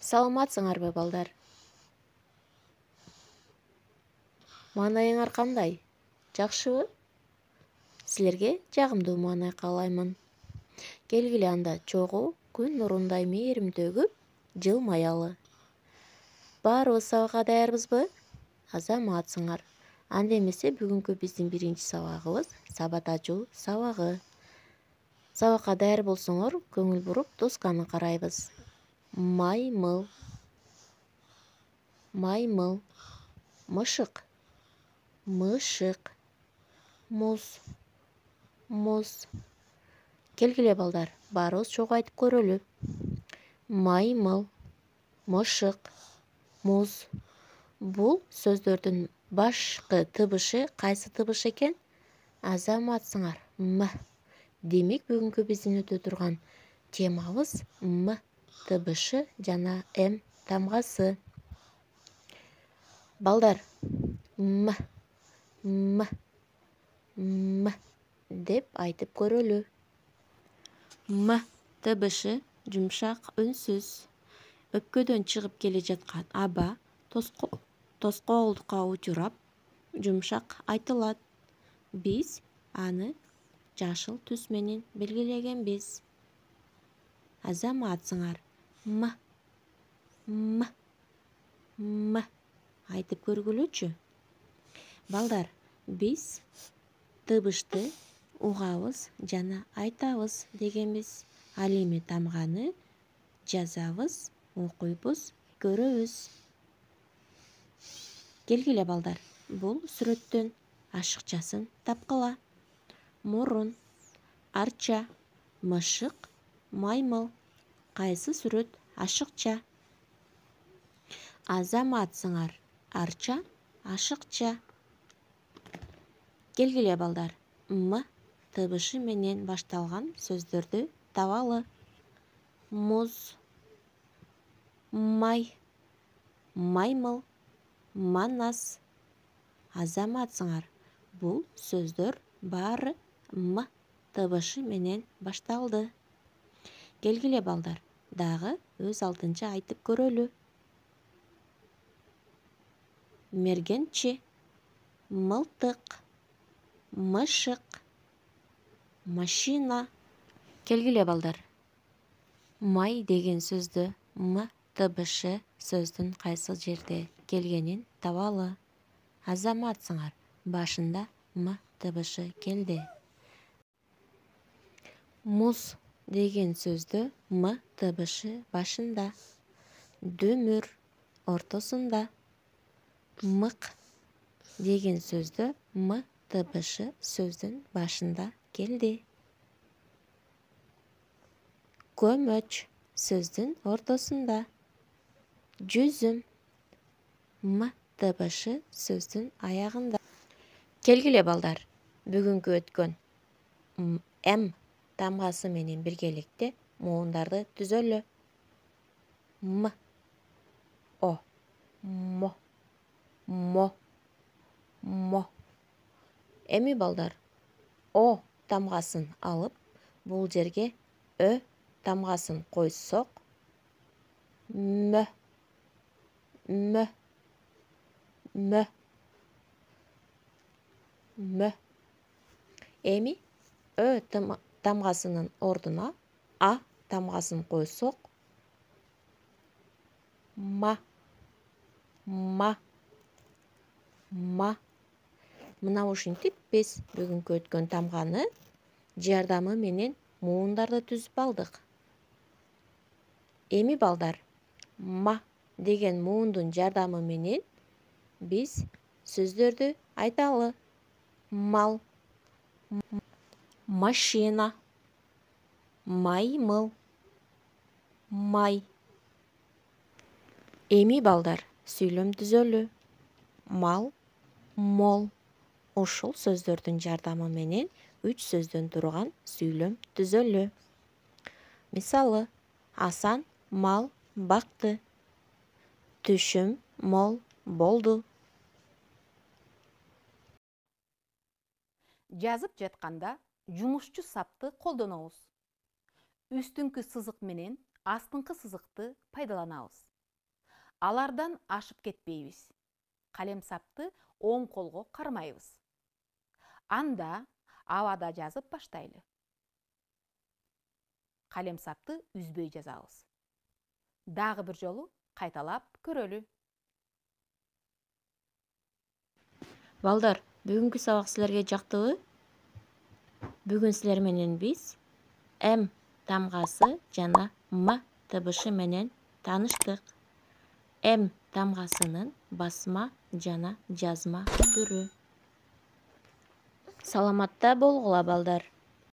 Саламатсыңарбы балдар? Маанайыңар кандай? Жакшыбы? Силерге жагымдуу маанай каалаймын. Келгиле анда чогуу күн нурундай мээрим төгүп, жылмаялы. Баарыбыз сабакка даярбызбы? Азаматсыңар. Анда эмесе бүгүнкү биздин биринчи сабагыбыз сабат ачуу сабагы. Сабакка даяр болсоңор, көңүл буруп досканы карайбыз. Маймыл. Маймыл. Мышык. Мышык. Муз. Муз. Келгиле балдар, баарыбыз чогуу айтып көрөлү. Маймыл. Мышык. Муз. Бул сөздөрдүн башкы тыбышы кайсы тыбыш экен? Азаматсыңар. М. Демек бүгүнкү биздин өтө турган темабыз М тыбышы жана М тамгасы. Балдар, М, М, М деп айтып көрөлү. М тыбышы жумшак үнсүз. Өпкөдөн чыгып келе жаткан аба тоскоолдукка учурап жумшак айтылат. Биз аны жашыл түс менен белгилегенбиз. Азаматсыңар. М, М, М айтып көргүлөчү. Балдар, биз тыбышты угабыз жана айтабыз дегенбиз. Ал эми тамганы жазабыз, окуйбуз, көрөбүз. Келгиле балдар, бул сүрөттөн ашыкчасын тапкыла. Мурун, арча, мышык, маймыл. Кайсы сүрөт ашыкча? Азаматсыңар. Арча, ашыкча. Келгиле балдар, М тыбышы менен башталган сөздөрдү табалы. Муз, май, маймыл, манас. Азаматсыңар. Бул сөздөр баары М тыбышы менен башталды. Келгиле балдар, дагы өз алдынча айтып көрөлү. Мергенчи, мылтык, мышык, машина. Келгиле балдар, май деген сөздү М тыбышы сөздүн кайсы жерде келгенин табалы. Азаматсыңар. Башында М тыбышы келди. Муз деген сөздү М тыбышы башында. Дөмүр ортосунда. Мык деген сөздү М тыбышы сөздүн башында келди. Көмөч сөздүн ортосунда. Жүзүм М тыбышы сөздүн аягында. Келгиле балдар, бүгүнкү өткөн М тамгасы менен биргеликте муундарды түзөлү. М, О, Мо, Мо, Мо. Эми балдар, О тамгасын алып, бул жерге Ö тамгасын койсок, Мө, Мө, Мө, Мө. Эми Ö тамгасынын ордуна А тамгасын койсок, Ма, Ма, Ма. Мына ушинтип биз бүгүнкү өткөн тамганы жардамы менен муундарды түзүп алдык. Эми балдар, Ма деген муундун жардамы менен биз сөздөрдү айталы. Мал, машина, маймыл, май. Эми балдар, сүйлөм түзөлү. Мал, мол. Ушул сөздөрдүн жардамы менен 3 сөздөн турган сүйлөм түзөлү. Мисалы, Асан мал бакты. Түшүм мол болду. Жазып жатканда жумушчу сапты колдонобуз. Үстүңкү сызык менен астыңкы сызыкты пайдаланабыз. Алардан ашып кетпейбиз. Калем сапты оң колго кармайбыз. Анда абада жазып баштайлы. Калем сапты үзбөй жазабыз. Дагы бир жолу кайталап көрөлү. Балдар, бүгүнкү сабак силерге жактыбы? Бүгүн силер менен биз М тамгасы жана М табышы менен тааныштык. М тамгасынын басма жана жазма түрү. Саламатта болгула балдар.